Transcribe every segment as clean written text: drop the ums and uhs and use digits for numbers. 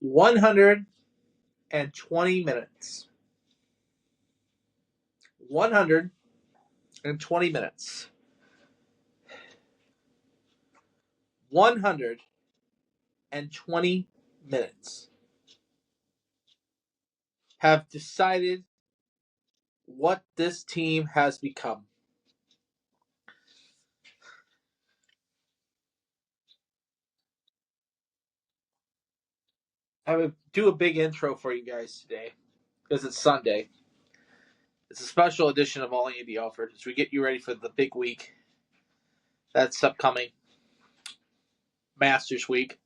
120 minutes. 120 minutes. 120 minutes have decided what this team has become. I would do a big intro for you guys today because it's Sunday. It's a special edition of All Andy Alfred as we get you ready for the big week that's upcoming. Masters week.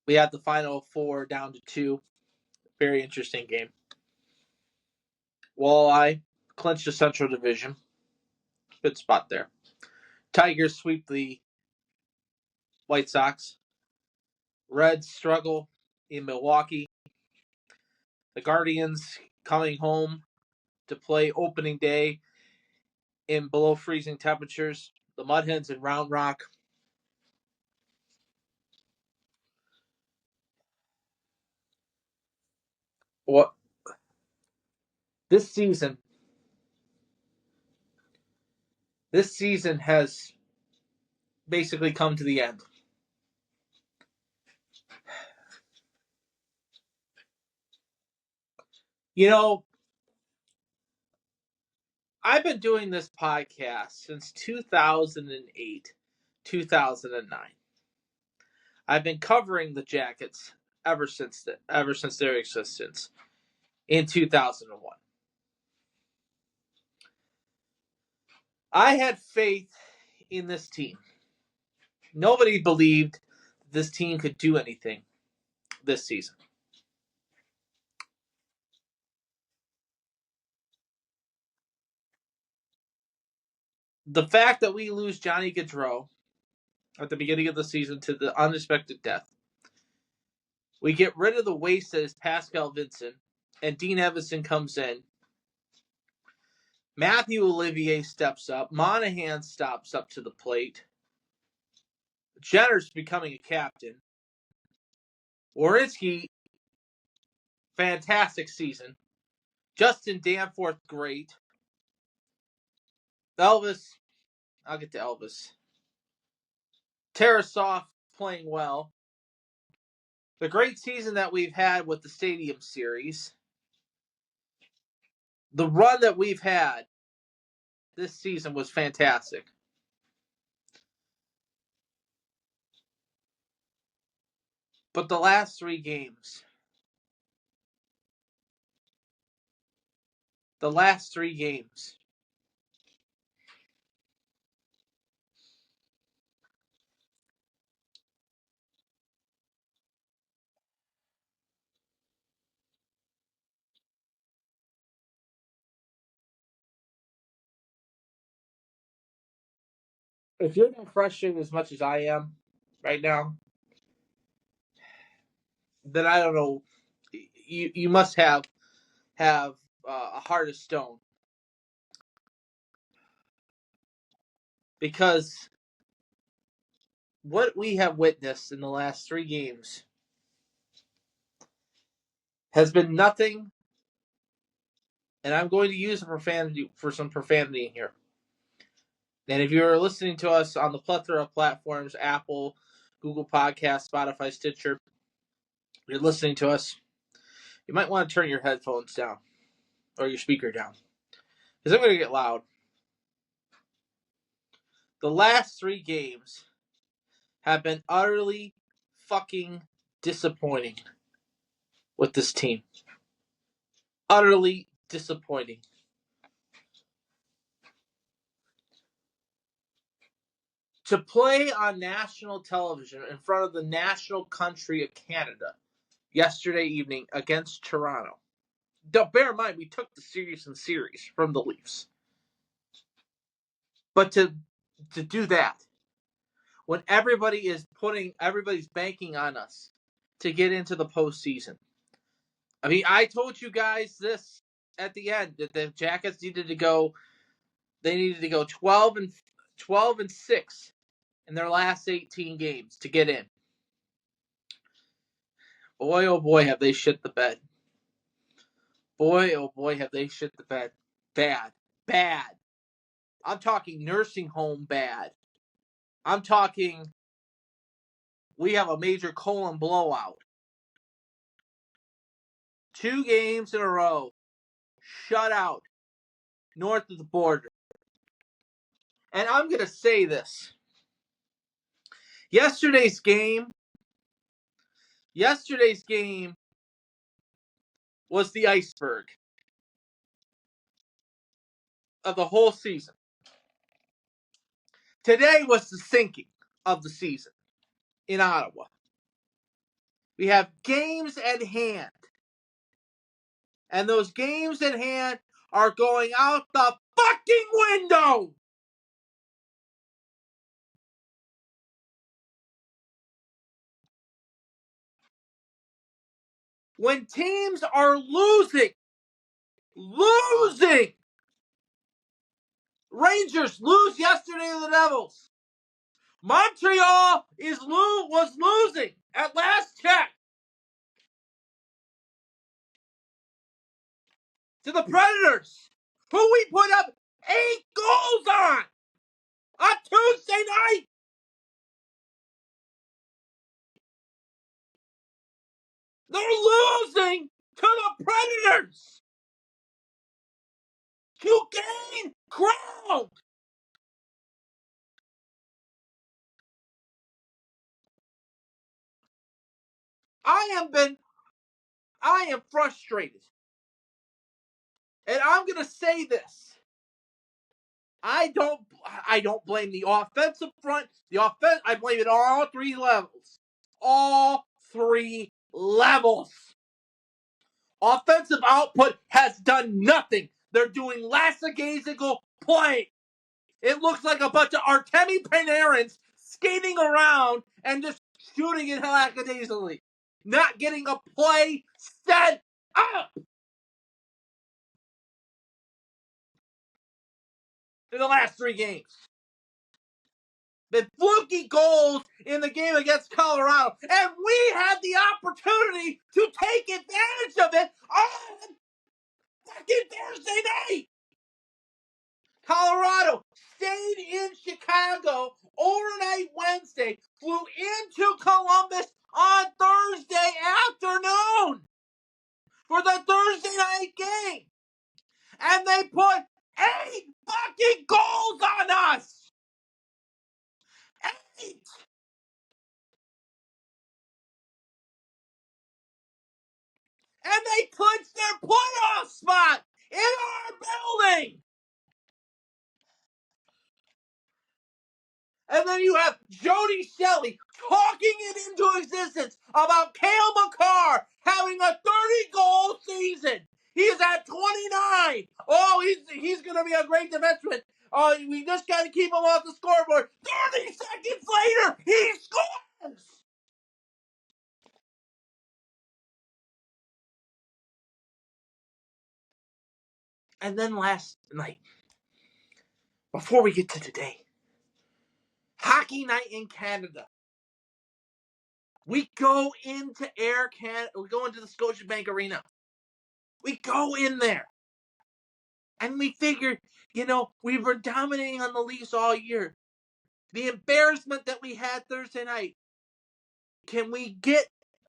We have the final four down to 2. Very interesting game. Walleye clinched the Central Division. Good spot there. Tigers sweep the White Sox. Reds struggle in Milwaukee. The Guardians coming home to play opening day in below freezing temperatures. The Mudhens in Round Rock. What this season has basically come to the end. You know, I've been doing this podcast since 2008, 2009. I've been covering the Jackets ever since their existence in 2001. I had faith in this team. Nobody believed this team could do anything this season. The fact that we lose Johnny Gaudreau at the beginning of the season to the unexpected death. We get rid of the waste that is Pascal Vincent, and Dean Evason comes in. Matthew Olivier steps up. Monahan stops up to the plate. Jenner's becoming a captain. Werenski, fantastic season. Justin Danforth, great. Elvis, I'll get to Elvis. Tarasov playing well. The great season that we've had with the Stadium Series. The run that we've had this season was fantastic. But the last 3 games. If you're not frustrated as much as I am right now, then I don't know. You must have a heart of stone, because what we have witnessed in the last 3 games has been nothing. And I'm going to use some profanity in here. And if you're listening to us on the plethora of platforms, Apple, Google Podcasts, Spotify, Stitcher, you're listening to us, you might want to turn your headphones down or your speaker down, because I'm going to get loud. The last 3 games have been utterly fucking disappointing with this team. Utterly disappointing. To play on national television in front of the national country of Canada yesterday evening against Toronto. Bear in mind, we took the series from the Leafs. But to do that, when everybody's banking on us to get into the postseason. I mean, I told you guys this at the end, that the Jackets needed to go 12 and 6 in their last 18 games to get in. Boy, oh boy, have they shit the bed. Boy, oh boy, have they shit the bed. Bad. Bad. I'm talking nursing home bad. I'm talking we have a major colon blowout. 2 games in a row. Shut out. North of the border. And I'm going to say this. Yesterday's game was the iceberg of the whole season. Today was the sinking of the season in Ottawa. We have games at hand. And those games at hand are going out the fucking window! When teams are losing, Rangers lose yesterday to the Devils. Montreal was losing at last check to the Predators, who we put up 8 goals on Tuesday night. They're losing to the Predators. You gain ground. I am frustrated. And I'm going to say this. I don't blame the offensive front. I blame it on all 3 levels. All 3 levels. Offensive output has done nothing. They're doing lackadaisical play. It looks like a bunch of Artemi Panarins skating around and just shooting it lackadaisically. Not getting a play set up. In the last 3 games. Been fluky goals in the game against Colorado, and we had the opportunity to take advantage of it on fucking Thursday night. Colorado stayed in Chicago overnight Wednesday, flew into Columbus on Thursday afternoon for the Thursday night game, and they put 8 fucking goals on us. 8. And they clinched their playoff spot in our building. And then you have Jody Shelley talking it into existence about Cale Makar having a 30-goal season. He is at 29. Oh, he's going to be a great defenseman. Oh, we just got to keep him off the scoreboard. 30 seconds later, he scores. And then last night, before we get to today, Hockey Night in Canada. We go into Air Canada. We go into the Scotiabank Arena. We go in there. And we figure, we were dominating on the Leafs all year. The embarrassment that we had Thursday night. Can we get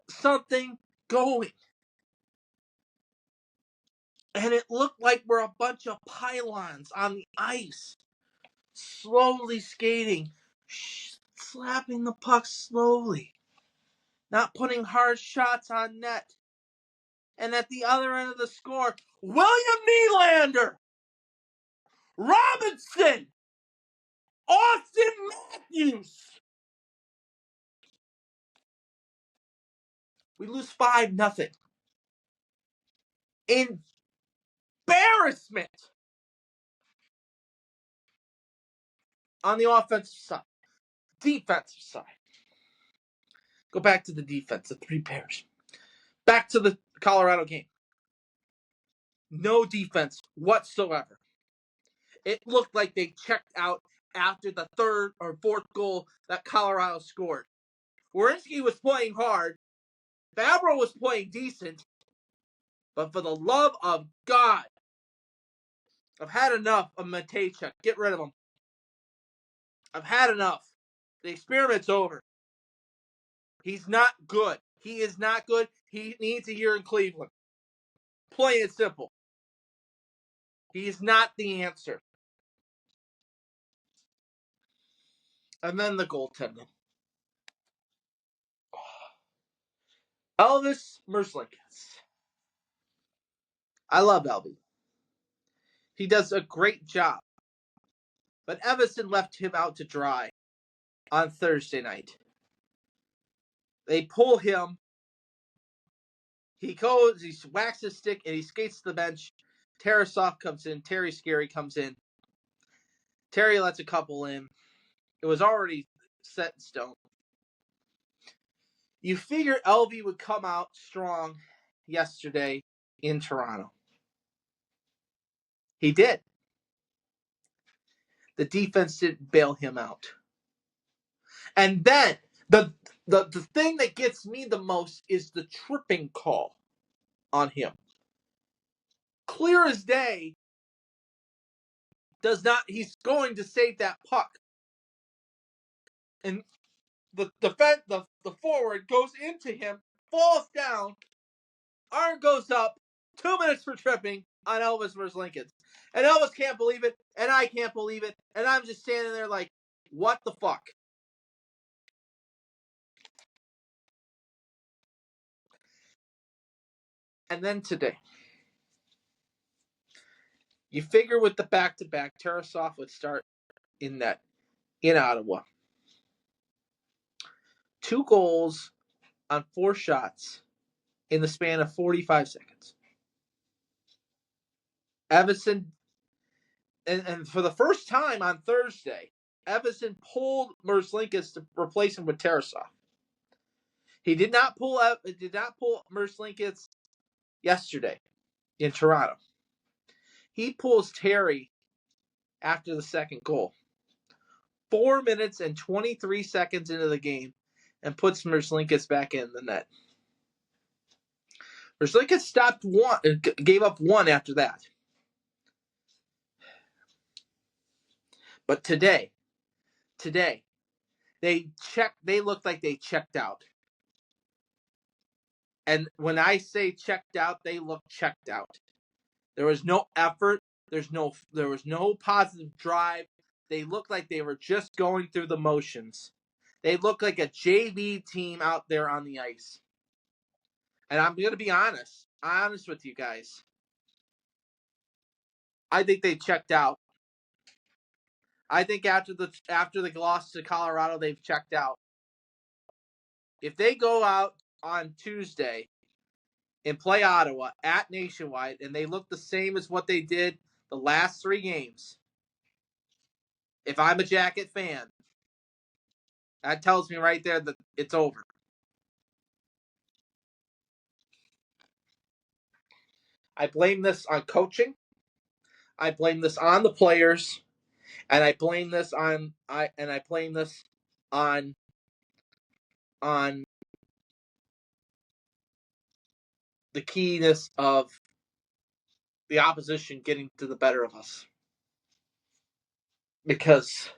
something going? And it looked like we're a bunch of pylons on the ice. Slowly skating. Slapping the puck slowly. Not putting hard shots on net. And at the other end of the score, William Nylander, Robinson, Austin Matthews. We lose 5-0. Embarrassment on the offensive side. Defensive side. Go back to the defense, the 3 pairs. Back to the Colorado game. No defense whatsoever. It looked like they checked out after the 3rd or 4th goal that Colorado scored. Werenski was playing hard, Fabro was playing decent, but for the love of God, I've had enough of Matejchuk. Get rid of him. I've had enough. The experiment's over. He's not good. He is not good. He needs a year in Cleveland. Plain and simple. He is not the answer. And then the goaltending. Elvis Merzlikins. I love Elvis. He does a great job. But Evason left him out to dry on Thursday night. They pull him. He goes, he whacks his stick, and he skates to the bench. Tarasov comes in. Terry Scary comes in. Terry lets a couple in. It was already set in stone. You figure LV would come out strong yesterday in Toronto. He did. The defense didn't bail him out. And then the thing that gets me the most is the tripping call on him. Clear as day, he's going to save that puck. And the forward goes into him, falls down, arm goes up, 2 minutes for tripping on Elvis Merzlikins. And Elvis can't believe it, and I can't believe it, and I'm just standing there like, what the fuck? And then today, you figure with the back-to-back, Tarasov would start in net in Ottawa. 2 goals on 4 shots in the span of 45 seconds. Evason, and for the first time on Thursday, Evason pulled Merzlikins to replace him with Tarasov. He did not pull Merzlikins yesterday in Toronto. He pulls Terry after the second goal. 4 minutes and 23 seconds into the game and puts Merzlikins back in the net. Merzlikins gave up 1 after that. But today, they looked like they checked out. And when I say checked out, they looked checked out. There was no effort. There was no positive drive. They looked like they were just going through the motions. They looked like a JV team out there on the ice. And I'm going to be honest with you guys. I think they checked out. I think after the loss to Colorado, they've checked out. If they go out on Tuesday and play Ottawa at Nationwide, and they look the same as what they did the last 3 games, if I'm a Jacket fan, that tells me right there that it's over. I blame this on coaching. I blame this on the players, and I blame this on the keyness of the opposition getting to the better of us. Because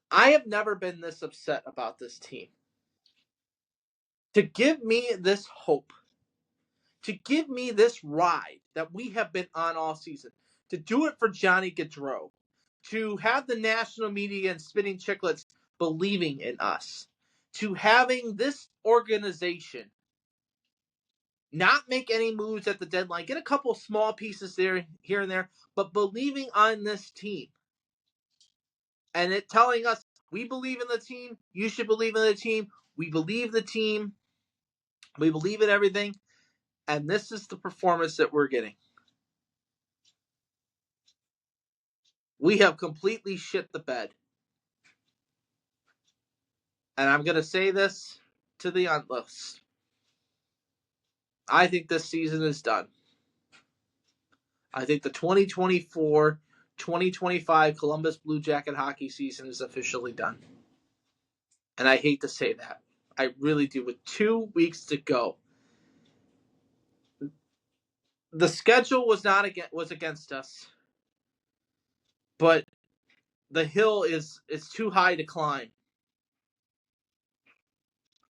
I have never been this upset about this team. To give me this hope, to give me this ride that we have been on all season, to do it for Johnny Gaudreau, to have the national media and Spitting Chicklets believing in us, to having this organization not make any moves at the deadline, get a couple small pieces there, here and there, but believing on this team. And it telling us, we believe in the team, you should believe in the team, we believe the team, we believe in everything, and this is the performance that we're getting. We have completely shit the bed. And I'm going to say this to the utmost. I think this season is done. I think the 2024-2025 Columbus Blue Jacket hockey season is officially done. And I hate to say that. I really do. With 2 weeks to go, the schedule was against us, but the hill is too high to climb.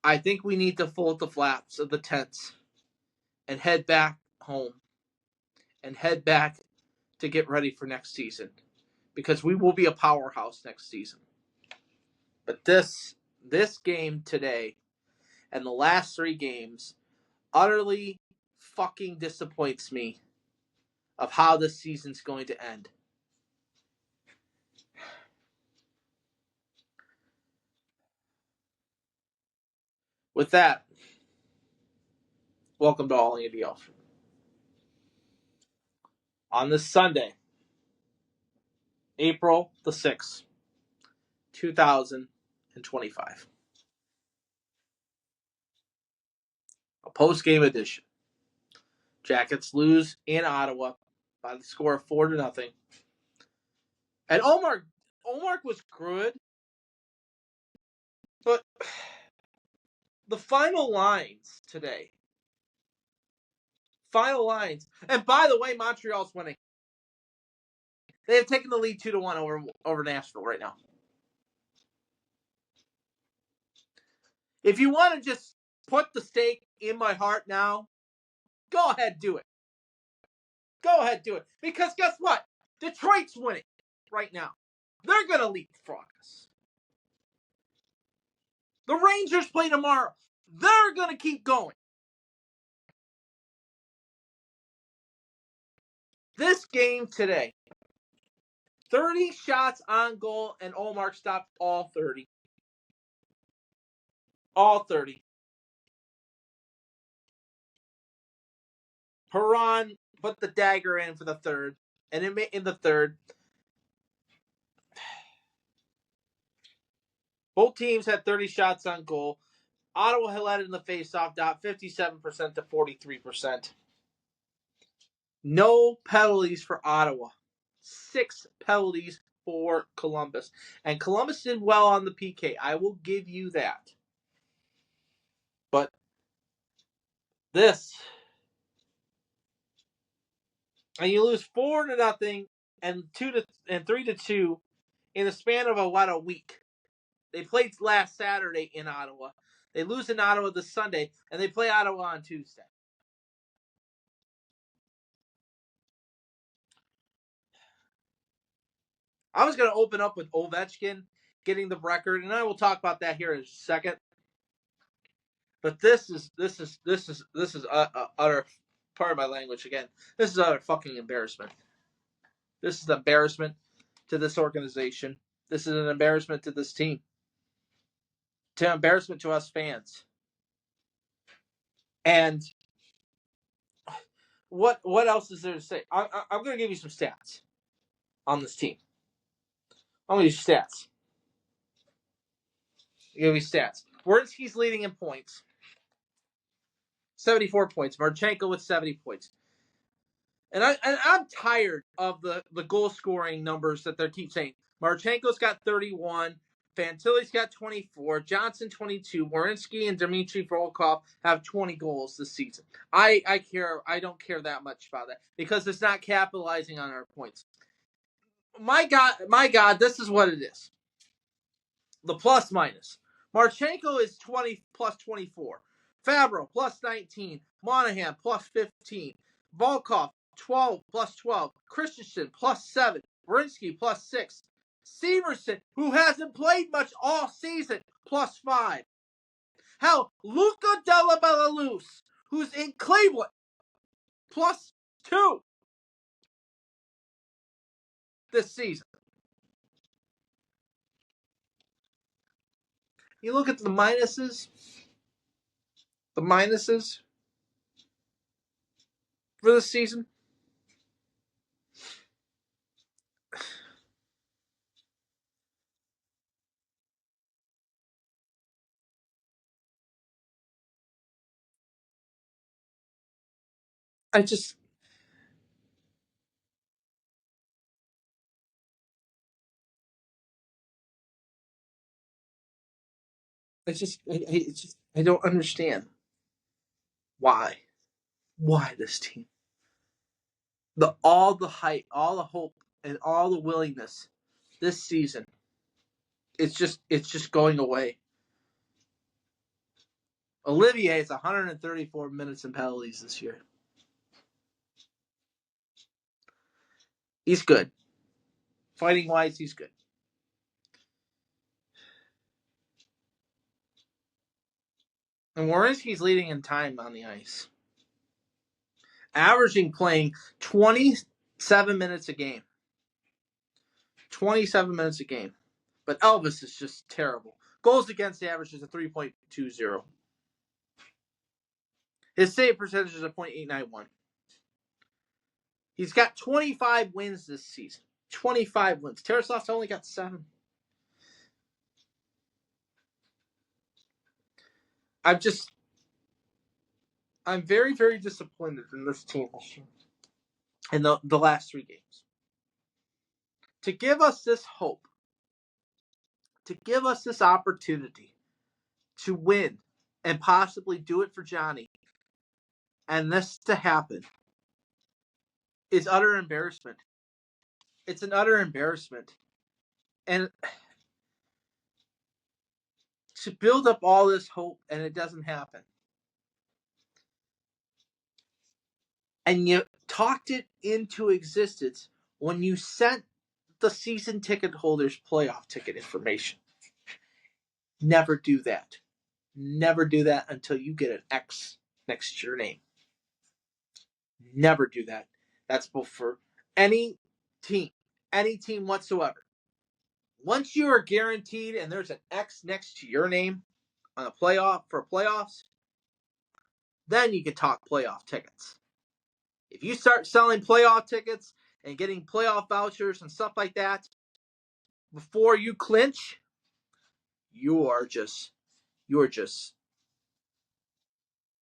I think we need to fold the flaps of the tents and head back home and head back to get ready for next season, because we will be a powerhouse next season. But this game today and the last 3 games utterly fucking disappoints me of how this season's going to end. With that, welcome to All Andy Alfred. On this Sunday, April the 6th, 2025. A post-game edition. Jackets lose in Ottawa by the score of 4-0. And Omar was good, but the final lines today. Final lines. And by the way, Montreal's winning. They have taken the lead 2-1 over Nashville right now. If you want to just put the stake in my heart now, go ahead, do it. Go ahead, do it. Because guess what? Detroit's winning right now. They're going to leapfrog us. The Rangers play tomorrow. They're going to keep going. This game today, 30 shots on goal, and Omar stopped all 30. All 30. Perron put the dagger in for the third. And in the third, both teams had 30 shots on goal. Ottawa led in the faceoff dot 57% to 43%. No penalties for Ottawa. 6 penalties for Columbus. And Columbus did well on the PK. I will give you that. But this, and you lose 4-0 and 3-2 in the span of about a week. They played last Saturday in Ottawa. They lose in Ottawa this Sunday, and they play Ottawa on Tuesday. I was going to open up with Ovechkin getting the record, and I will talk about that here in a second. But this is utter, pardon my language again. This is utter fucking embarrassment. This is an embarrassment to this organization. This is an embarrassment to this team. To embarrassment to us fans. And what else is there to say? I'm going to give you some stats on this team. I'm going to give you stats. Give you stats. Werenski's leading in points. 74 points. Marchenko with 70 points. And I'm tired of the goal scoring numbers that they keep saying. Marchenko's got 31. Fantilli's got 24. Johnson 22. Werenski and Dmitry Volkov have 20 goals this season. I don't care that much about that because it's not capitalizing on our points. My God, this is what it is. The plus minus. Marchenko is 20 plus 24. Fabro plus 19. Monahan plus 15. Volkov 12 plus 12. Christensen plus 7. Werenski plus 6. Severson, who hasn't played much all season, plus 5. Hell, Luca Della Belarus, who's in Cleveland, plus 2 this season. You look at the minuses. The minuses for this season. I just I don't understand why this team, all the hype, all the hope, and all the willingness this season, it's just going away. Olivier is 134 minutes in penalties this year. He's good. Fighting wise, he's good. And Werenski's leading in time on the ice, playing 27 minutes a game. 27 minutes a game. But Elvis is just terrible. Goals against average is a 3.20. His save percentage is a .891. He's got 25 wins this season. 25 wins. Tarasov's only got 7. I'm very, very disappointed in this team this year. In the last 3 games. To give us this hope, to give us this opportunity to win and possibly do it for Johnny, and this to happen, is utter embarrassment. It's an utter embarrassment. And to build up all this hope and it doesn't happen. And you talked it into existence when you sent the season ticket holders playoff ticket information. Never do that. Never do that until you get an X next to your name. Never do that. That's both for any team whatsoever. Once you are guaranteed and there's an X next to your name on a playoffs, then you can talk playoff tickets. If you start selling playoff tickets and getting playoff vouchers and stuff like that before you clinch, you are just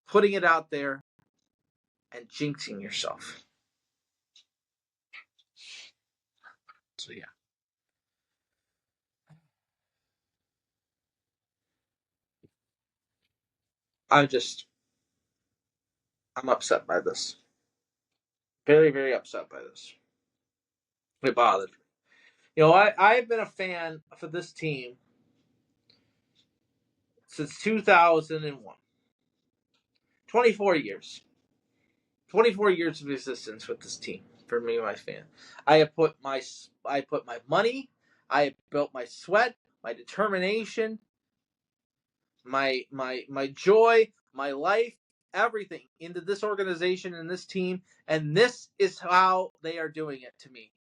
putting it out there and jinxing yourself. So yeah. I'm upset by this. Very, very upset by this. It bothers me. You know, I've been a fan for this team since 2001. 24 years. 24 years of existence with this team for me and my fan. I put my money, I have built my sweat, my determination, my joy, my life, everything into this organization and this team, and this is how they are doing it to me.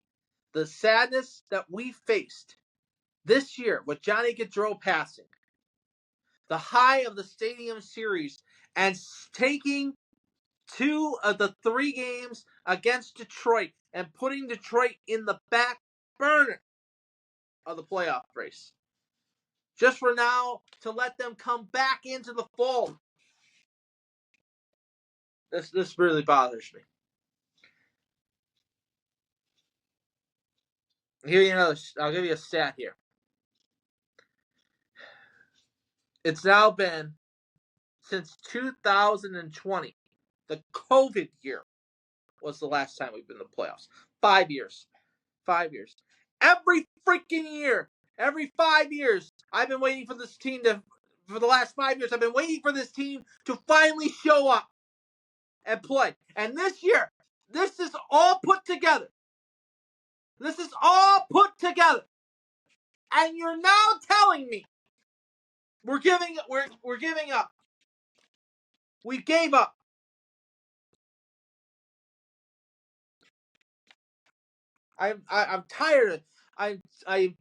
The sadness that we faced this year with Johnny Gaudreau passing, the high of the Stadium Series, and taking 2 of the 3 games against Detroit and putting Detroit in the back burner of the playoff race. Just for now to let them come back into the fold. This really bothers me. I'll give you a stat here. It's now been since 2020. The COVID year was the last time we've been in the playoffs. 5 years. 5 years. Every freaking year, every 5 years, I've been waiting for this team for the last 5 years, I've been waiting for this team to finally show up and play. And this year, this is all put together. This is all put together. And you're now telling me we're giving up. We gave up. I'm tired of it. I'm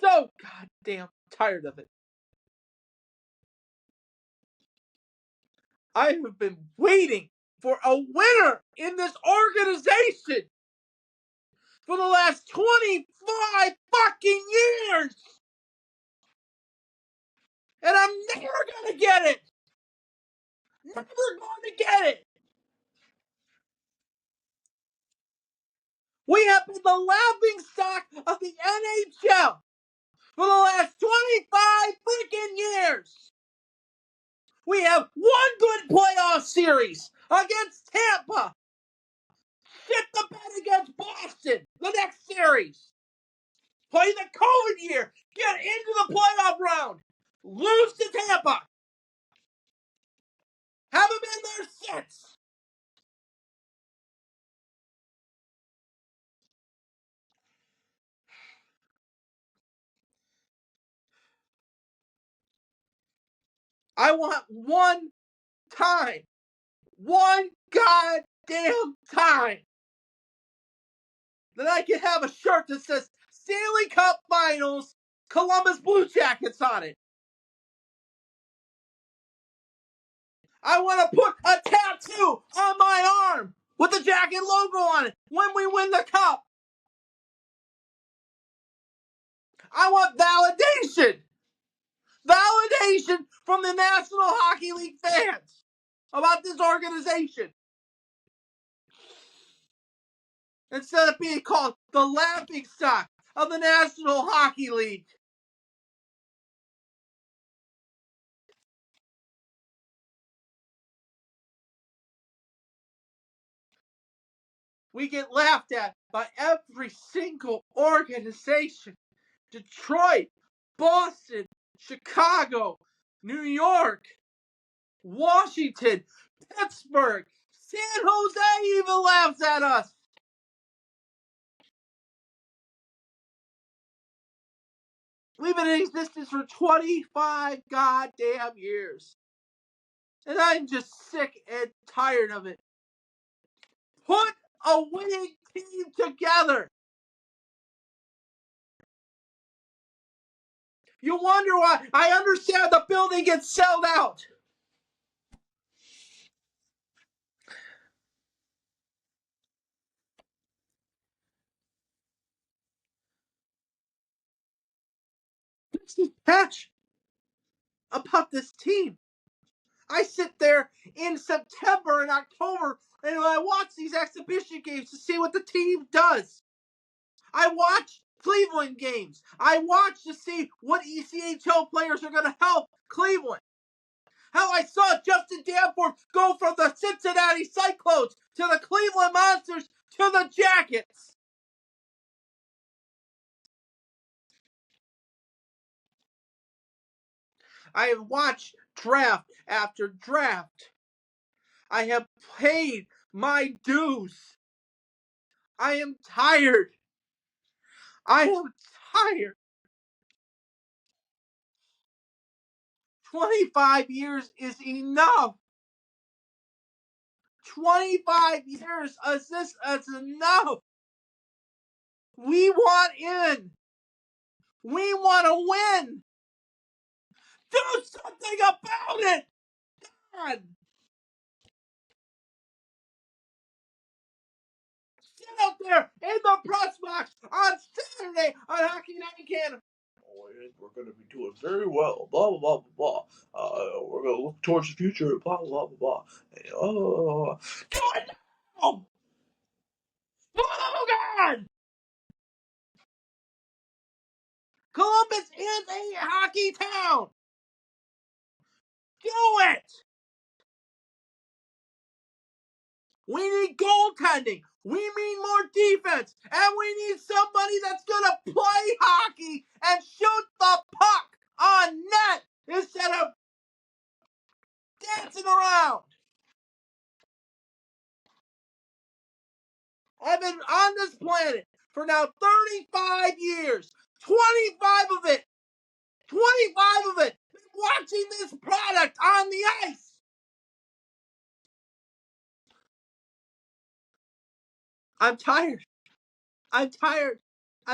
so goddamn tired of it. I have been waiting for a winner in this organization for the last 25 fucking years. And I'm never going to get it. Never going to get it. We have been the laughing stock of the NHL for the last 25 freaking years. We have one good playoff series against Tampa. Shit the bed against Boston the next series. Play the COVID year. Get into the playoff round. Lose to Tampa. Haven't been there since. I want one goddamn time that I can have a shirt that says Stanley Cup Finals Columbus Blue Jackets on it. I want to put a tattoo on my arm with the Jacket logo on it when we win the cup. I want validation. Validation from the National Hockey League fans about this organization. Instead of being called the laughingstock of the National Hockey League. We get laughed at by every single organization. Detroit, Boston, Chicago, New York, Washington, Pittsburgh, San Jose even laughs at us. We've been in existence for 25 goddamn years. And I'm just sick and tired of it. Put a winning team together. You wonder why. I understand the building gets sold out. This is passion about this team. I sit there in September and October and I watch these exhibition games to see what the team does. I watch Cleveland games. I watch to see what ECHL players are going to help Cleveland. How I saw Justin Danforth go from the Cincinnati Cyclones to the Cleveland Monsters to the Jackets. I have watched draft after draft. I have paid my dues. I am tired. I am tired. 25 years is enough. 25 years is enough. We want in. We want to win. Do something about it. God. Sit out there in the press box on Saturday on Hockey Night in Canada. We're going to be doing very well. Blah, blah, blah, blah, blah. We're going to look towards the future. Blah, blah, blah, blah. Oh, do it now! Oh, God! Columbus is a hockey town! Do it! We need goaltending. We need more defense. And we need somebody that's going to play hockey and shoot the puck on net instead of dancing around. I've been on this planet for now 35 years. 25 of it. Watching this product on the ice. I'm tired. I've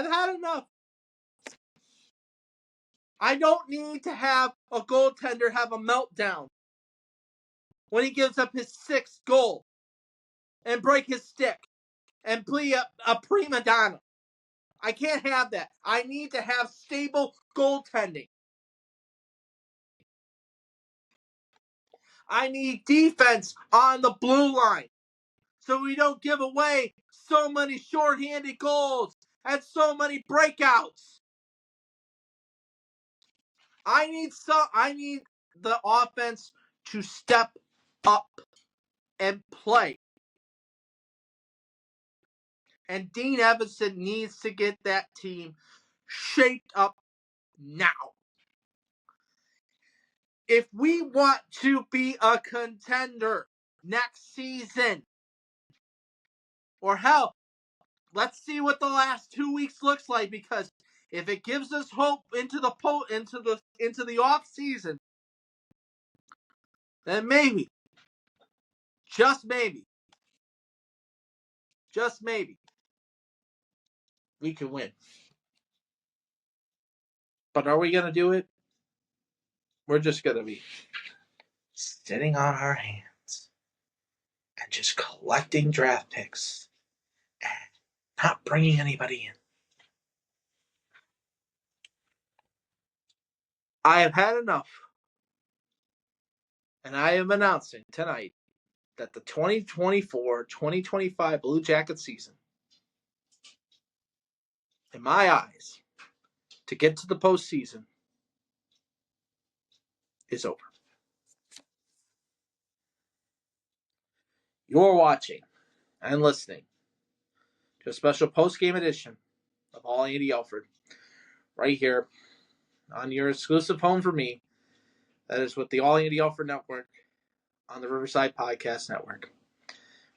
had enough. I don't need to have a goaltender have a meltdown when he gives up his sixth goal and break his stick and be a prima donna. I can't have that. I need to have stable goaltending. I need defense on the blue line so we don't give away so many shorthanded goals and so many breakouts. I need the offense to step up and play. And Dean Evason needs to get that team shaped up now. If we want to be a contender next season, or hell, let's see what the last 2 weeks looks like, because if it gives us hope into the off season, then maybe, just maybe, we can win. But are we going to do it? We're just going to be sitting on our hands and just collecting draft picks and not bringing anybody in. I have had enough. And I am announcing tonight that the 2024-2025 Blue Jacket season, in my eyes, to get to the postseason, is over. You're watching and listening to a special post-game edition of All Andy Alfred right here on your exclusive home for me. That is with the All Andy Alfred Network on the Riverside Podcast Network.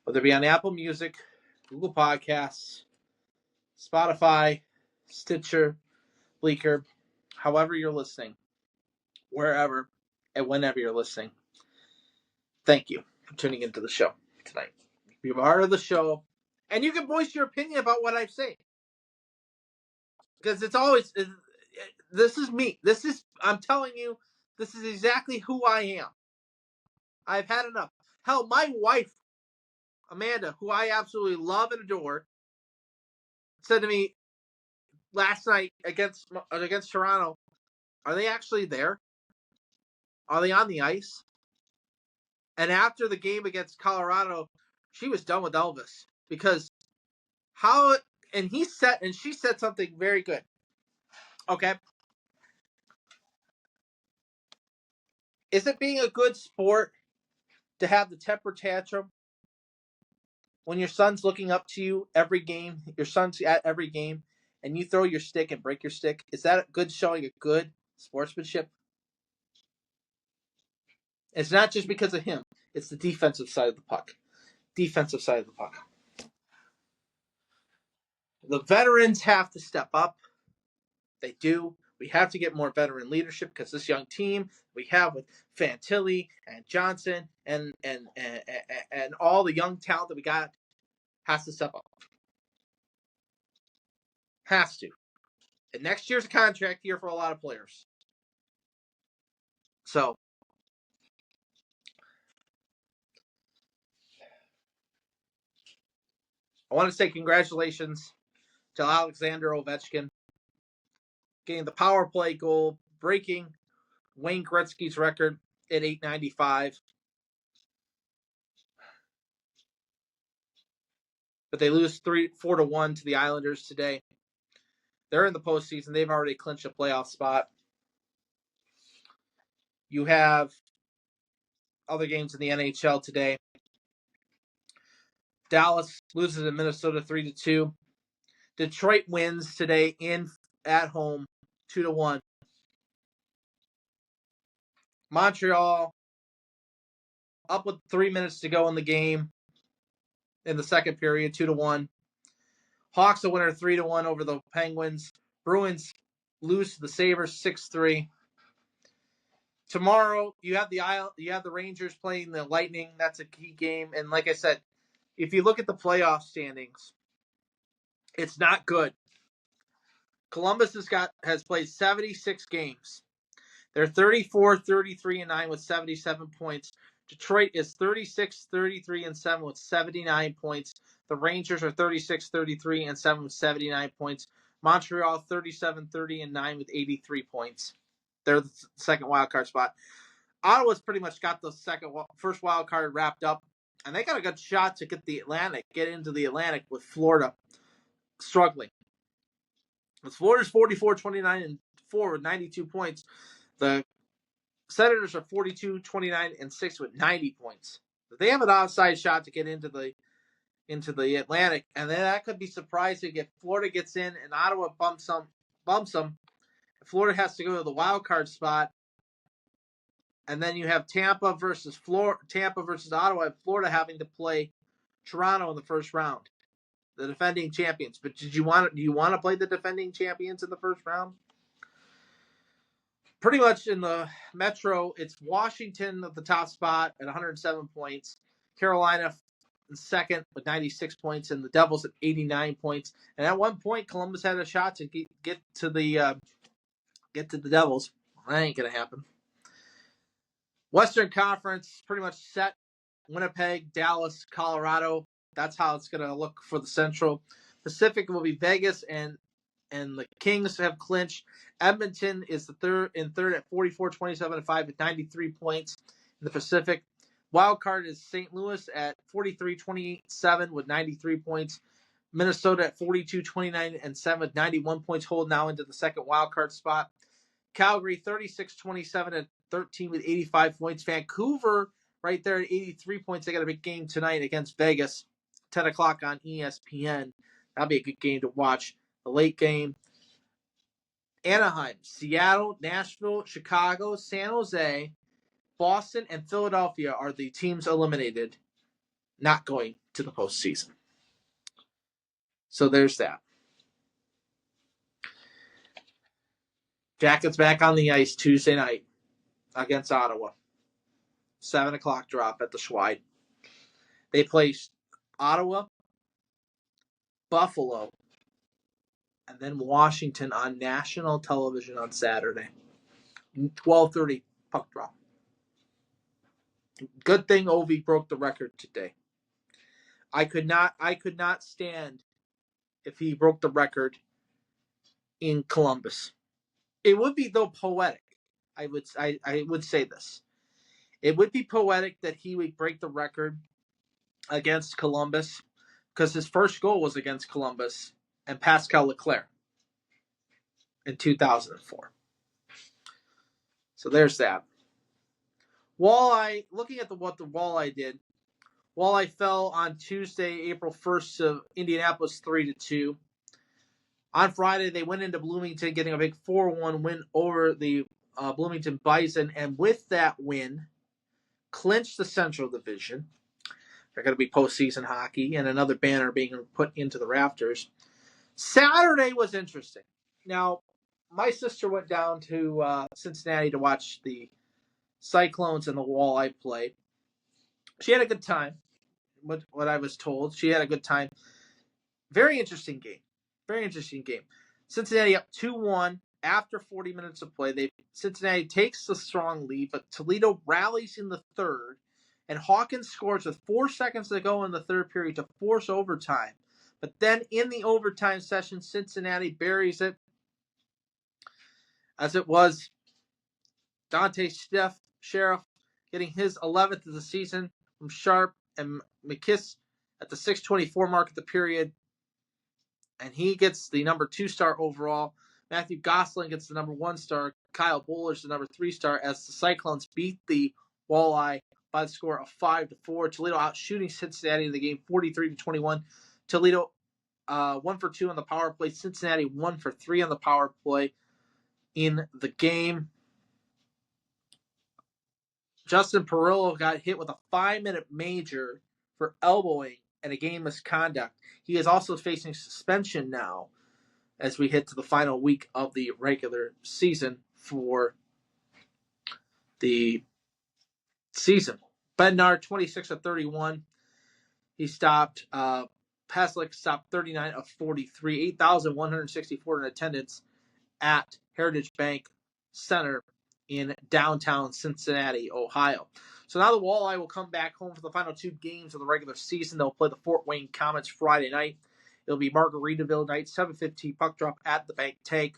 Whether it be on Apple Music, Google Podcasts, Spotify, Stitcher, Bleaker, however you're listening, wherever and whenever you're listening, thank you for tuning into the show tonight. Be a part of the show, and you can voice your opinion about what I'm saying. Because this is me. I'm telling you, this is exactly who I am. I've had enough. Hell, my wife, Amanda, who I absolutely love and adore, said to me last night against Toronto, are they actually there? Are they on the ice? And after the game against Colorado, she was done with Elvis. Because she said something very good. Okay. Is it being a good sport to have the temper tantrum when your son's looking up to you every game, your son's at every game, and you throw your stick and break your stick? Is that a good showing a good sportsmanship? It's not just because of him. It's the defensive side of the puck. Defensive side of the puck. The veterans have to step up. They do. We have to get more veteran leadership because this young team we have with Fantilli and Johnson and all the young talent that we got has to step up. Has to. And next year's a contract year for a lot of players. So, I want to say congratulations to Alexander Ovechkin getting the power play goal, breaking Wayne Gretzky's record at .895. But they lose 4-1 to the Islanders today. They're in the postseason. They've already clinched a playoff spot. You have other games in the NHL today. Dallas loses to Minnesota 3-2. Detroit wins today at home 2-1. Montreal up with 3 minutes to go in the game in the second period, 2-1. Hawks a winner 3-1 over the Penguins. Bruins lose to the Sabres 6-3. Tomorrow you have the Rangers playing the Lightning. That's a key game. And like I said, if you look at the playoff standings, it's not good. Columbus has played 76 games. They're 34, 33, and 9 with 77 points. Detroit is 36, 33, and 7 with 79 points. The Rangers are 36, 33, and 7 with 79 points. Montreal 37, 30, and 9 with 83 points. They're the second wild card spot. Ottawa's pretty much got the first wild card wrapped up, and they got a good shot to get into the Atlantic with Florida struggling. Florida's 44, 29, and 4 with 92 points. The Senators are 42, 29, and 6 with 90 points. They have an outside shot to get into the Atlantic, and then that could be surprising if Florida gets in and Ottawa bumps them. Florida has to go to the wild card spot, and then you have Tampa versus Ottawa, and Florida having to play Toronto in the first round, the defending champions. But do you want to play the defending champions in the first round? Pretty much in the Metro, it's Washington at the top spot at 107 points, Carolina in second with 96 points, and the Devils at 89 points. And at one point, Columbus had a shot to get to the Devils. That ain't gonna happen. Western Conference pretty much set. Winnipeg, Dallas, Colorado. That's how it's gonna look for the Central. Pacific will be Vegas and the Kings have clinched. Edmonton is the third at 44, 27, and 5 with 93 points in the Pacific. Wild card is St. Louis at 43, 28, 7 with 93 points. Minnesota at 42, 29, and 7 with 91 points, hold now into the second wild card spot. Calgary 36, 27, and 13 with 85 points. Vancouver right there at 83 points. They got a big game tonight against Vegas, 10 o'clock on ESPN. That'll be a good game to watch. The late game. Anaheim, Seattle, Nashville, Chicago, San Jose, Boston, and Philadelphia are the teams eliminated, not going to the postseason. So there's that. Jackets back on the ice Tuesday night against Ottawa. 7 o'clock drop at the Schweid. They placed Ottawa, Buffalo, and then Washington on national television on Saturday. 12:30 puck drop. Good thing Ovi broke the record today. I could not stand if he broke the record in Columbus. It would be, though, poetic. I would say this. It would be poetic that he would break the record against Columbus because his first goal was against Columbus and Pascal Leclerc in 2004. So there's that. Walleye, looking at what the Walleye did, Walleye fell on Tuesday, April 1st to Indianapolis 3-2. On Friday, they went into Bloomington, getting a big 4-1 win over the Bloomington Bison, and with that win, clinched the Central Division. They're going to be postseason hockey, and another banner being put into the rafters. Saturday was interesting. Now, my sister went down to Cincinnati to watch the Cyclones and the Walleye play. She had a good time. What I was told, she had a good time. Very interesting game. Cincinnati up 2-1 after 40 minutes of play. Cincinnati takes the strong lead, but Toledo rallies in the third, and Hawkins scores with 4 seconds to go in the third period to force overtime. But then in the overtime session, Cincinnati buries it, as it was Dante Sheriff getting his 11th of the season from Sharp and McKiss at the 6:24 mark of the period. And he gets the number 2 star overall. Matthew Gosselin gets the number 1 star. Kyle Bowler's the number 3 star as the Cyclones beat the Walleye by the score of 5-4. Toledo out shooting Cincinnati in the game 43-21. Toledo 1 for 2 on the power play. Cincinnati 1 for 3 on the power play in the game. Justin Perillo got hit with a 5-minute major for elbowing and a game misconduct. He is also facing suspension now as we hit to the final week of the regular season for the season. Bednar, 26 of 31. He stopped. Paslick stopped 39 of 43. 8,164 in attendance at Heritage Bank Center in downtown Cincinnati, Ohio. So now the Walleye will come back home for the final 2 games of the regular season. They'll play the Fort Wayne Comets Friday night. It'll be Margaritaville night, 7:15 puck drop at the Bank Tank.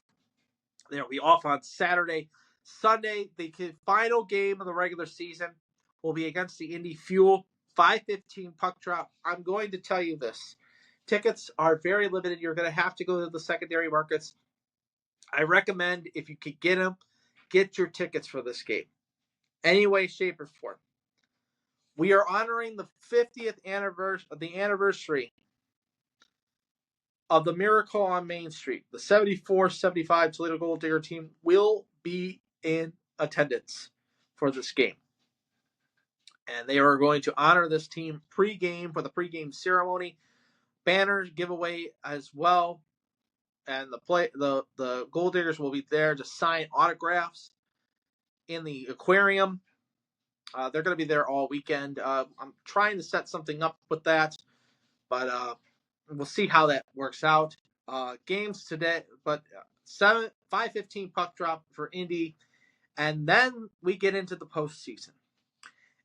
They'll be off on Saturday. Sunday, the final game of the regular season will be against the Indy Fuel, 5:15 puck drop. I'm going to tell you this. Tickets are very limited. You're going to have to go to the secondary markets. I recommend, if you could get them, get your tickets for this game. Any way, shape, or form. We are honoring the 50th anniversary of the Miracle on Main Street. The 74-75 Toledo Gold Digger team will be in attendance for this game. And they are going to honor this team pregame for the pregame ceremony. Banners giveaway as well. And the Gold Diggers will be there to sign autographs in the aquarium. They're going to be there all weekend. I'm trying to set something up with that, but we'll see how that works out. Games today, but 5:15 puck drop for Indy, and then we get into the postseason.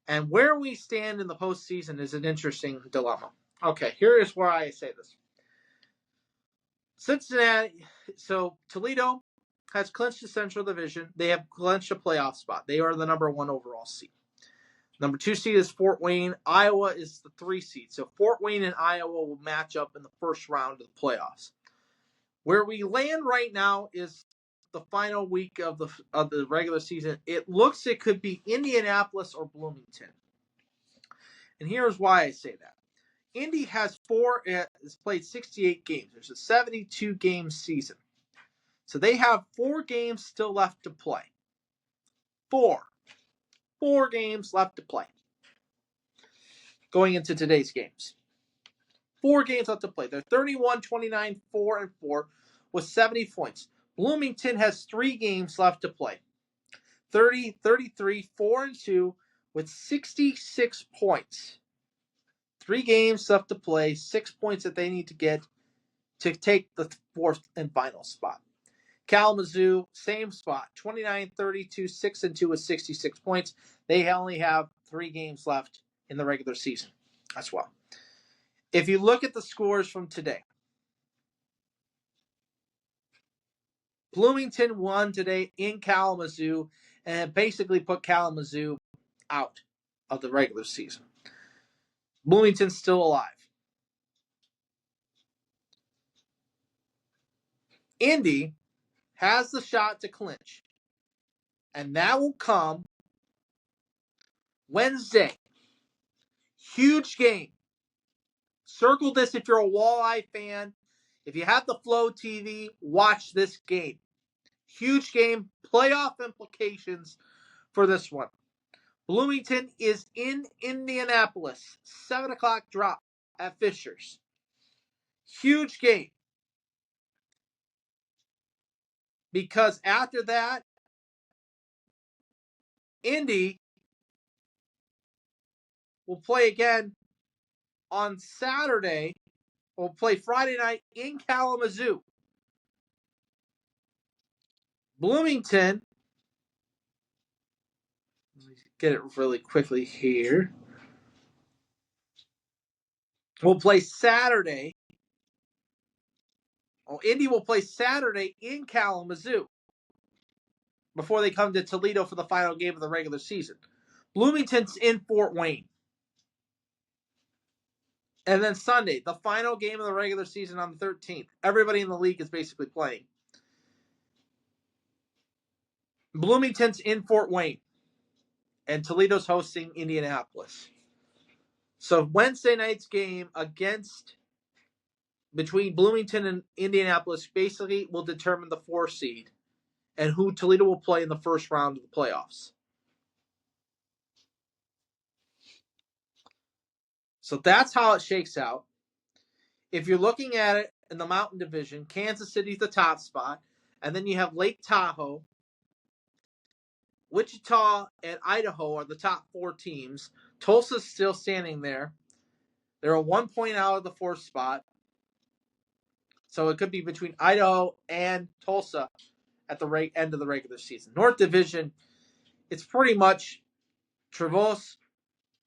And where we stand in the postseason is an interesting dilemma. Okay, here is where I say this. Cincinnati, so Toledo has clinched the Central Division. They have clinched a playoff spot. They are the number 1 overall seed. Number 2 seed is Fort Wayne. Iowa is the 3 seed. So Fort Wayne and Iowa will match up in the first round of the playoffs. Where we land right now is the final week of the regular season. It looks it could be Indianapolis or Bloomington. And here's why I say that. Indy has played 68 games. There's a 72-game season. So they have 4 games still left to play. 4 games left to play. Going into today's games. 4 games left to play. They're 31, 29, 4-4 with 70 points. Bloomington has 3 games left to play. 30, 33, 4-2 with 66 points. 3 games left to play, 6 points that they need to get to take the 4th and final spot. Kalamazoo, same spot, 29, 32, 6-2 with 66 points. They only have 3 games left in the regular season as well. If you look at the scores from today, Bloomington won today in Kalamazoo and basically put Kalamazoo out of the regular season. Bloomington's still alive. Indy has the shot to clinch, and that will come Wednesday. Huge game. Circle this if you're a Walleye fan. If you have the Flow TV, watch this game. Huge game, playoff implications for this one. Bloomington is in Indianapolis. 7 o'clock drop at Fisher's. Huge game. Because after that, Indy will play again on Saturday. We'll play Friday night in Kalamazoo. Bloomington, let me get it really quickly here. We'll play Saturday. Indy will play Saturday in Kalamazoo before they come to Toledo for the final game of the regular season. Bloomington's in Fort Wayne. And then Sunday, the final game of the regular season on the 13th. Everybody in the league is basically playing. Bloomington's in Fort Wayne. And Toledo's hosting Indianapolis. So Wednesday night's game between Bloomington and Indianapolis basically will determine the 4 seed and who Toledo will play in the first round of the playoffs. So that's how it shakes out. If you're looking at it in the Mountain Division, Kansas City's the top spot, and then you have Lake Tahoe. Wichita and Idaho are the top 4 teams. Tulsa's still standing there. They're a 1 point out of the 4th spot. So it could be between Idaho and Tulsa at the end of the regular season. North Division, it's pretty much Traverse,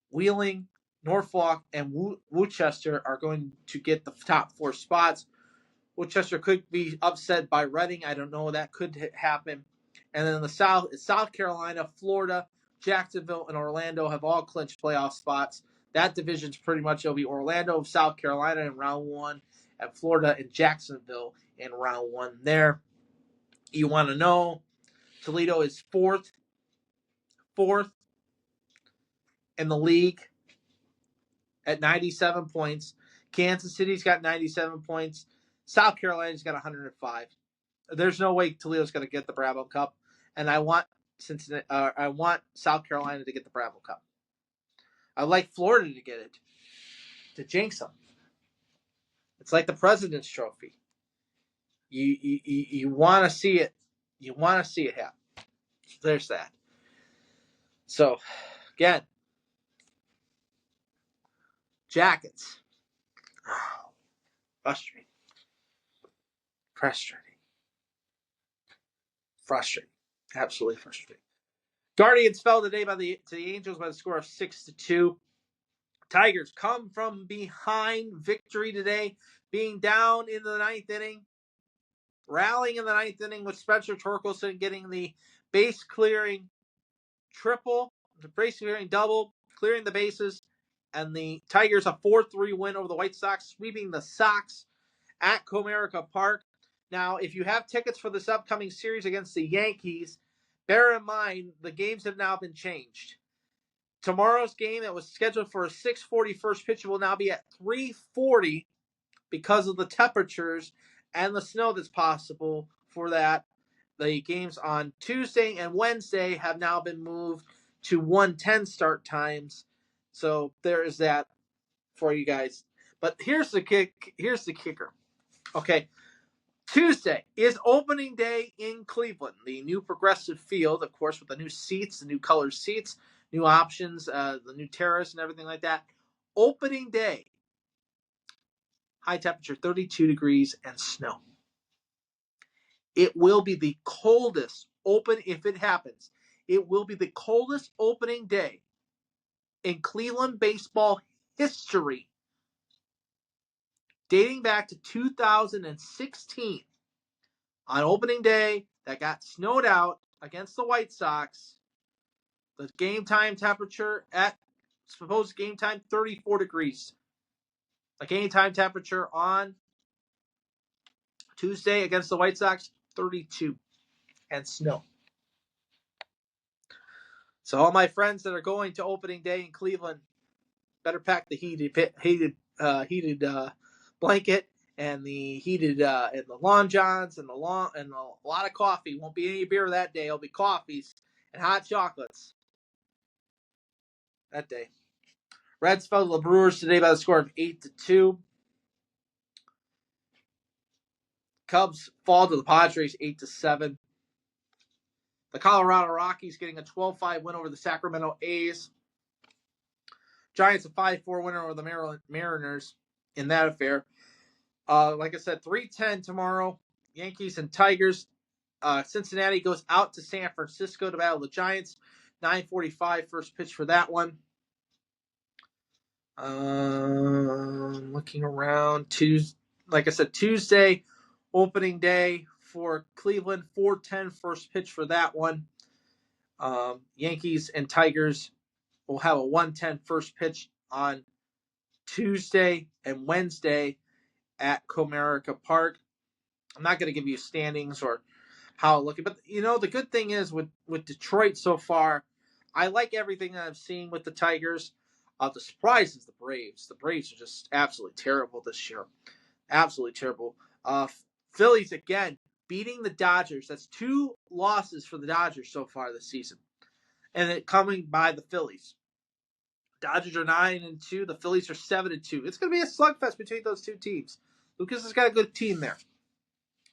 Wheeling, Norfolk, and Worcester are going to get the top 4 spots. Worcester could be upset by Reading. I don't know. That could happen. And then the South, South Carolina, Florida, Jacksonville, and Orlando have all clinched playoff spots. That division's pretty much will be Orlando, South Carolina in round 1, and Florida and Jacksonville in round 1 there. You want to know Toledo is fourth in the league at 97 points. Kansas City's got 97 points. South Carolina's got 105. There's no way Toledo's going to get the Bravo Cup, and I want South Carolina to get the Bravo Cup. I like Florida to get it, to jinx them. It's like the President's Trophy. You want to see it. You want to see it happen. So there's that. So, again, Jackets. Oh, frustrating. Absolutely frustrating. Guardians fell today to the Angels by the score of 6-2. Tigers come from behind victory today, being down in the ninth inning, rallying in the ninth inning with Spencer Torkelson getting the base clearing triple, the base clearing double, clearing the bases, and the Tigers a 4-3 win over the White Sox, sweeping the Sox at Comerica Park. Now, if you have tickets for this upcoming series against the Yankees, bear in mind the games have now been changed. Tomorrow's game that was scheduled for a 6:40 first pitch will now be at 3:40 because of the temperatures and the snow that's possible for that. The games on Tuesday and Wednesday have now been moved to 1:10 start times. So there is that for you guys. But here's the kicker. Okay. Tuesday is opening day in Cleveland. The new Progressive Field, of course, with the new seats, the new colored seats, new options, the new terrace and everything like that. Opening day. High temperature, 32 degrees and snow. It will be the coldest if it happens. It will be the coldest opening day in Cleveland baseball history, dating back to 2016. On opening day, that got snowed out against the White Sox. The game time temperature supposed game time, 34 degrees. The game time temperature on Tuesday against the White Sox, 32, and snow. So all my friends that are going to opening day in Cleveland, better pack the heated blanket and the heated and the Long Johns and a lot of coffee. Won't be any beer that day. It'll be coffees and hot chocolates that day. Reds fell to the Brewers today by the score of 8-2. Cubs fall to the Padres 8-7. The Colorado Rockies getting a 12-5 win over the Sacramento A's. Giants a 5-4 winner over the Maryland Mariners in that affair. Like I said, 3:10 tomorrow. Yankees and Tigers. Cincinnati goes out to San Francisco to battle the Giants. 9:45 first pitch for that one. Looking around. Like I said, Tuesday, opening day for Cleveland. 4:10 first pitch for that one. Yankees and Tigers will have a 1:10 first pitch on Tuesday and Wednesday at Comerica Park. I'm not going to give you standings or how it looking, but the good thing is with Detroit so far, I like everything that I've seen with the Tigers. The surprise is the Braves. The Braves are just absolutely terrible this year. Absolutely terrible. Phillies again beating the Dodgers. That's 2 losses for the Dodgers so far this season, and it coming by the Phillies. Dodgers are 9-2. The Phillies are 7-2. It's going to be a slugfest between those two teams. Lucas has got a good team there.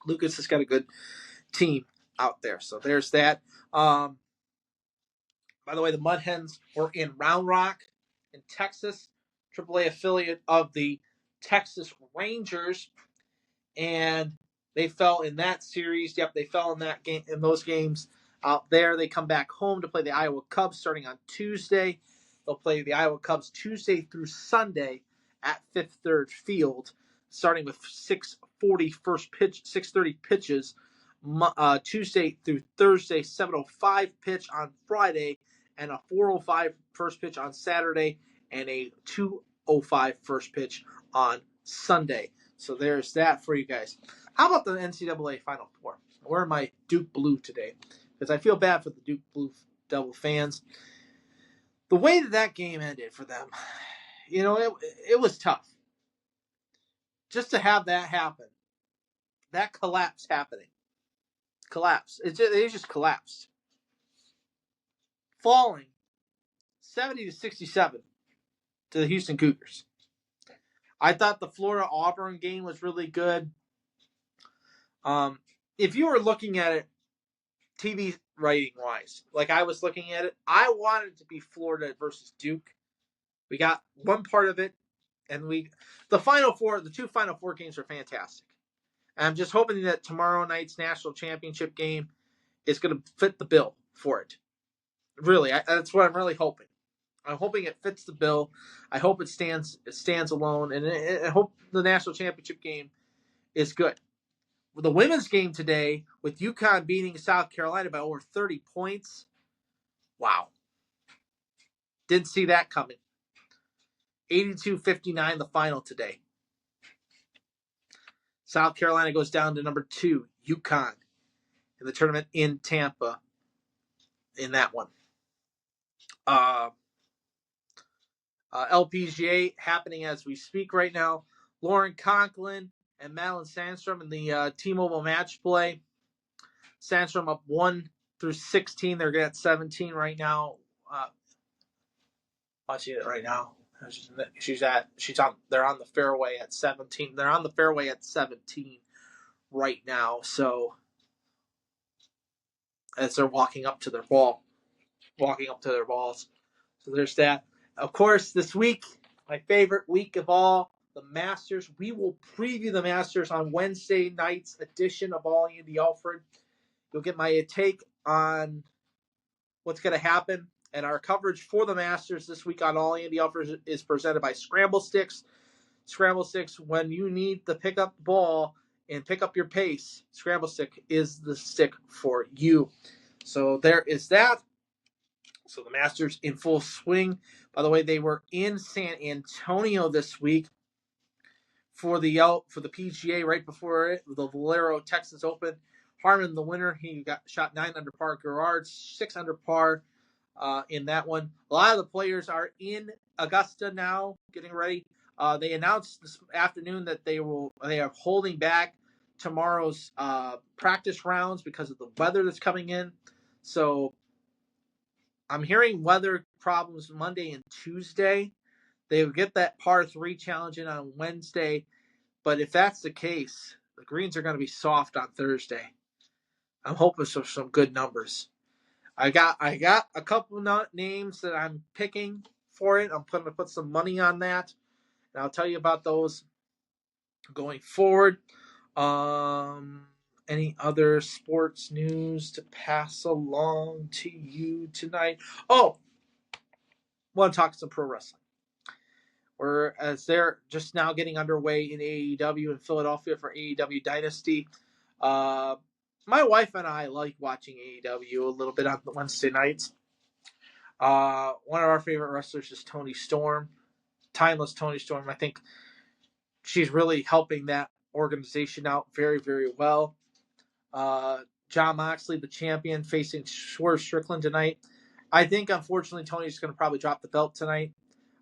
Lucas has got a good team out there. So there's that. By the way, the Mud Hens were in Round Rock in Texas, AAA affiliate of the Texas Rangers, and they fell in that series. Yep, they fell in that game, in those games out there. They come back home to play the Iowa Cubs starting on Tuesday. They'll play the Iowa Cubs Tuesday through Sunday at Fifth Third Field, starting with 6:30 pitches Tuesday through Thursday, 7:05 pitch on Friday, and a 4:05 first pitch on Saturday, and a 2:05 first pitch on Sunday. So there's that for you guys. How about the NCAA Final Four? I'm wearing my Duke blue today. because I feel bad for the Duke Blue Devil fans. The way that game ended for them, it was tough. Just to have that happen, that collapse happening. Collapse. It just collapsed. Falling 70-67 to the Houston Cougars. I thought the Florida-Auburn game was really good. If you were looking at it TV rating-wise, like I was looking at it, I wanted it to be Florida versus Duke. We got one part of it, and the two Final Four games are fantastic. And I'm just hoping that tomorrow night's national championship game is going to fit the bill for it. Really, that's what I'm really hoping. I'm hoping it fits the bill. I hope it stands alone, and I hope the national championship game is good. The women's game today, with UConn beating South Carolina by over 30 points, wow. Didn't see that coming. 82-59 the final today. South Carolina goes down to number 2, UConn, in the tournament in Tampa in that one. LPGA happening as we speak right now. Lauren Conklin and Madeline Sandstrom in the T-Mobile match play. Sandstrom up 1 through 16. They're at 17 right now. Watching it right now. They're on the fairway at 17. They're on the fairway at 17 right now. So as they're walking up to their balls. So there's that. Of course, this week, my favorite week of all, the Masters. We will preview the Masters on Wednesday night's edition of All Andy Alfred. You'll get my take on what's going to happen. And our coverage for the Masters this week on All Andy Alfred is presented by Scramble Sticks. Scramble Sticks, when you need to pick up the ball and pick up your pace, Scramble Stick is the stick for you. So there is that. So the Masters in full swing. By the way, they were in San Antonio this week for the PGA right before it, the Valero Texas Open. Harman, the winner, he shot 9 under par. Gerard 6 under par in that one. A lot of the players are in Augusta now, getting ready. They announced this afternoon that they are holding back tomorrow's practice rounds because of the weather that's coming in. So I'm hearing weather problems Monday and Tuesday. They will get that par 3 challenge in on Wednesday. But if that's the case, the greens are going to be soft on Thursday. I'm hoping for some good numbers. I got a couple names that I'm picking for it. I'm going to put some money on that. And I'll tell you about those going forward. Any other sports news to pass along to you tonight? Oh, I want to talk some pro wrestling. As they're just now getting underway in AEW in Philadelphia for AEW Dynasty. My wife and I like watching AEW a little bit on Wednesday nights. One of our favorite wrestlers is Toni Storm. Timeless Toni Storm. I think she's really helping that organization out very, very well. Jon Moxley, the champion, facing Swerve Strickland tonight. I think, unfortunately, Tony's going to probably drop the belt tonight.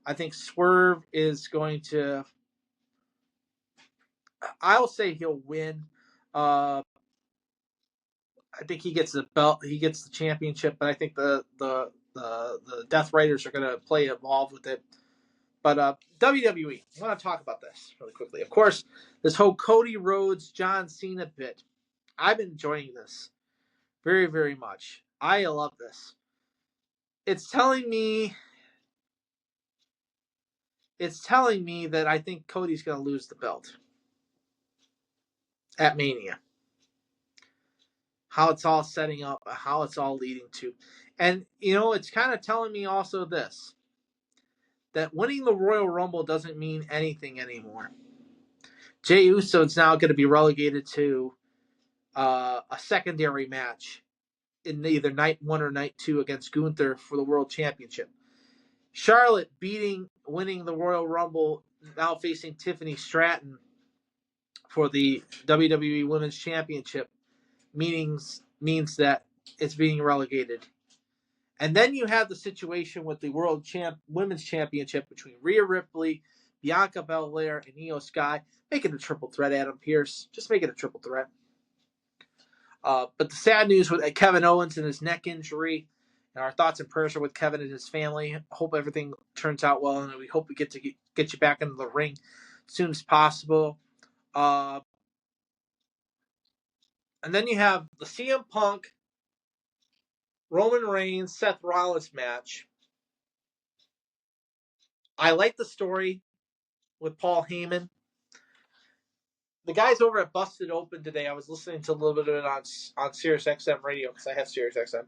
I think Swerve is going to... I'll say he'll win. I think he gets the belt. He gets the championship, but I think the Death Riders are going to play involved with it. But WWE, I want to talk about this really quickly. Of course, this whole Cody Rhodes, John Cena bit. I've been enjoying this very, very much. I love this. It's telling me that I think Cody's going to lose the belt at Mania. How it's all setting up, how it's all leading to. And, it's kind of telling me also this, that winning the Royal Rumble doesn't mean anything anymore. Jey Uso is now going to be relegated to a secondary match in either night 1 or night 2 against Gunther for the World Championship. Charlotte winning the Royal Rumble, now facing Tiffany Stratton for the WWE Women's Championship means that it's being relegated. And then you have the situation with the Women's Championship between Rhea Ripley, Bianca Belair, and Io Sky. Make it a triple threat, Adam Pearce. Just make it a triple threat. But the sad news with Kevin Owens and his neck injury, and our thoughts and prayers are with Kevin and his family. Hope everything turns out well, and we hope we get you back into the ring as soon as possible. And then you have the CM Punk, Roman Reigns, Seth Rollins match. I like the story with Paul Heyman. The guys over at Busted Open today, I was listening to a little bit of it on Sirius XM radio because I have Sirius XM.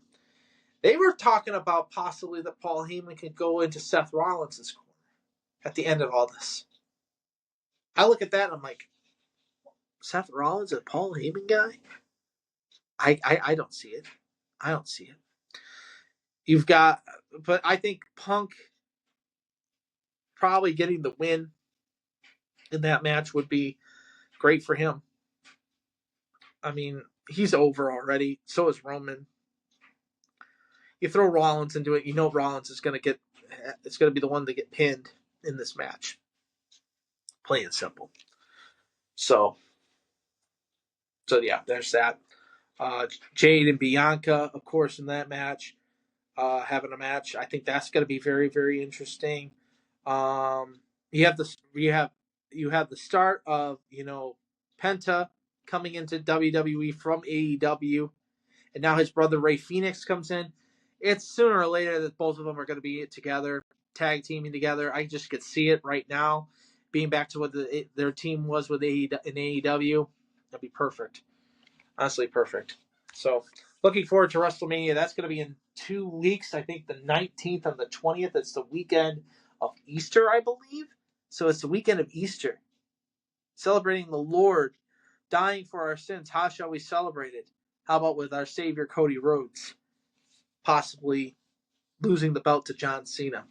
They were talking about possibly that Paul Heyman could go into Seth Rollins' corner at the end of all this. I look at that and I'm like, Seth Rollins, a Paul Heyman guy? I don't see it. I don't see it. But I think Punk probably getting the win in that match would be great for him. I mean, he's over already. So is Roman. You throw Rollins into it, you know Rollins is going to be the one to get pinned in this match. Plain and simple. So yeah, there's that. Jade and Bianca, of course, in that match, having a match. I think that's going to be very, very interesting. You have the start of Penta coming into WWE from AEW, and now his brother Rey Fenix comes in. It's sooner or later that both of them are going to be together, tag teaming together. I just could see it right now, being back to what their team was with in AEW. That'd be perfect. Honestly, perfect. So, looking forward to WrestleMania. That's going to be in 2 weeks. I think the 19th and the 20th. It's the weekend of Easter, I believe. So, it's the weekend of Easter. Celebrating the Lord dying for our sins. How shall we celebrate it? How about with our Savior, Cody Rhodes, possibly losing the belt to John Cena?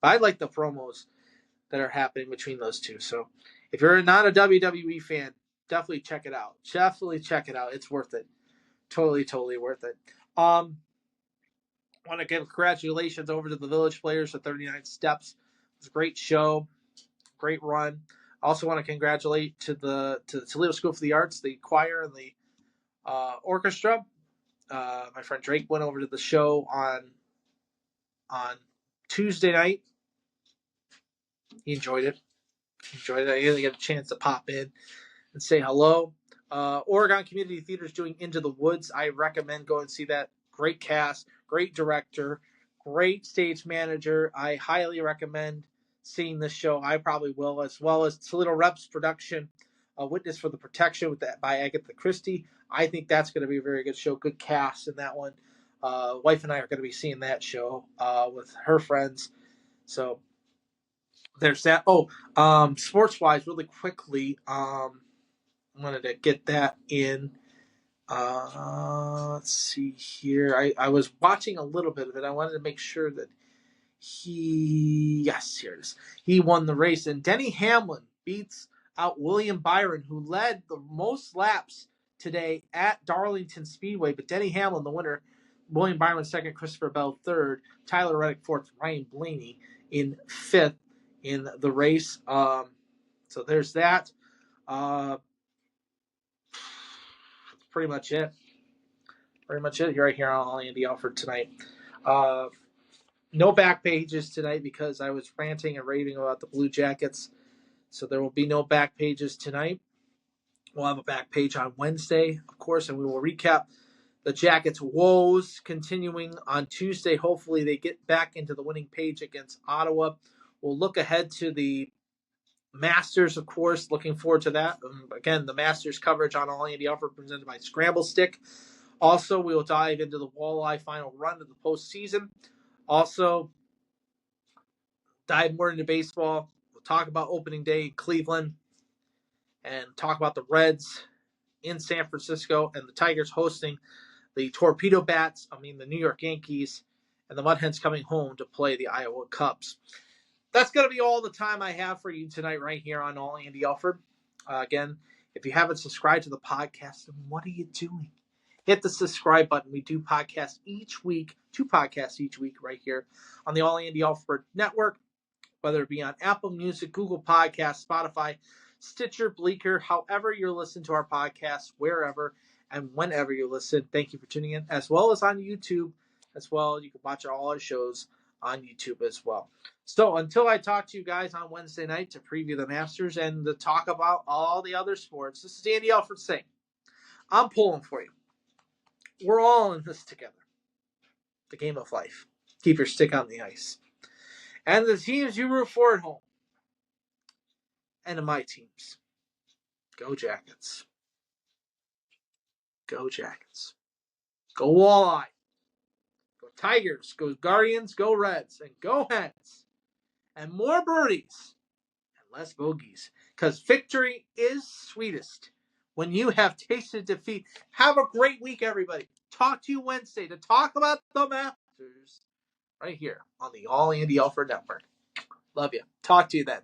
But I like the promos that are happening between those two. So, if you're not a WWE fan, definitely check it out. It's worth it. Totally worth it. Want to give congratulations over to the Village Players for 39 Steps. It was a great show, great run. I also want to congratulate to the Toledo School for the Arts, the choir and the orchestra. My friend Drake went over to the show on Tuesday night. He enjoyed it. I didn't get a chance to pop in and say hello. Oregon Community Theater is doing Into the Woods. I recommend going and see that. Great cast, great director, great stage manager. I highly recommend seeing this show. I probably will, as well as Toledo Reps production, Witness for the Protection by Agatha Christie. I think that's going to be a very good show. Good cast in that one. Wife and I are going to be seeing that show with her friends. So there's that. Sports-wise, really quickly, I wanted to get that in. Let's see here. I was watching a little bit of it. I wanted to make sure that here it is. He won the race, and Denny Hamlin beats out William Byron, who led the most laps today at Darlington Speedway. But Denny Hamlin, the winner, William Byron second, Christopher Bell third, Tyler Reddick fourth, Ryan Blaney in fifth in the race. So there's that. That's pretty much it. Right here on Andy Alfred tonight. No back pages tonight because I was ranting and raving about the Blue Jackets. So there will be no back pages tonight. We'll have a back page on Wednesday, of course, and we will recap the Jackets' woes continuing on Tuesday. Hopefully they get back into the winning page against Ottawa. We'll look ahead to the Masters, of course. Looking forward to that. Again, the Masters coverage on All Andy Alfred presented by Scramble Stick. Also, we will dive into the Walleye final run of the postseason. Also, dive more into baseball. We'll talk about opening day in Cleveland and talk about the Reds in San Francisco and the Tigers hosting the the New York Yankees, and the Mud Hens coming home to play the Iowa Cubs. That's going to be all the time I have for you tonight right here on All Andy Alfred. Again, if you haven't subscribed to the podcast, then what are you doing? hit the subscribe button. We do podcasts each week, 2 podcasts each week right here on the All Andy Alfred Network, whether it be on Apple Music, Google Podcasts, Spotify, Stitcher, Bleaker, however you're listening to our podcast, wherever and whenever you listen. Thank you for tuning in, as well as on YouTube as well. You can watch all our shows on YouTube as well. So until I talk to you guys on Wednesday night to preview the Masters and to talk about all the other sports, this is Andy Alfred saying, I'm pulling for you. We're all in this together. The game of life. Keep your stick on the ice. And the teams you root for at home. And to my teams. Go Jackets. Go Jackets. Go Walleye. Go Tigers. Go Guardians. Go Reds. And go Hens. And more birdies. And less bogeys. Because victory is sweetest when you have tasted defeat. Have a great week, everybody. Talk to you Wednesday to talk about the Masters right here on the All Andy Alfred Network. Love you. Talk to you then.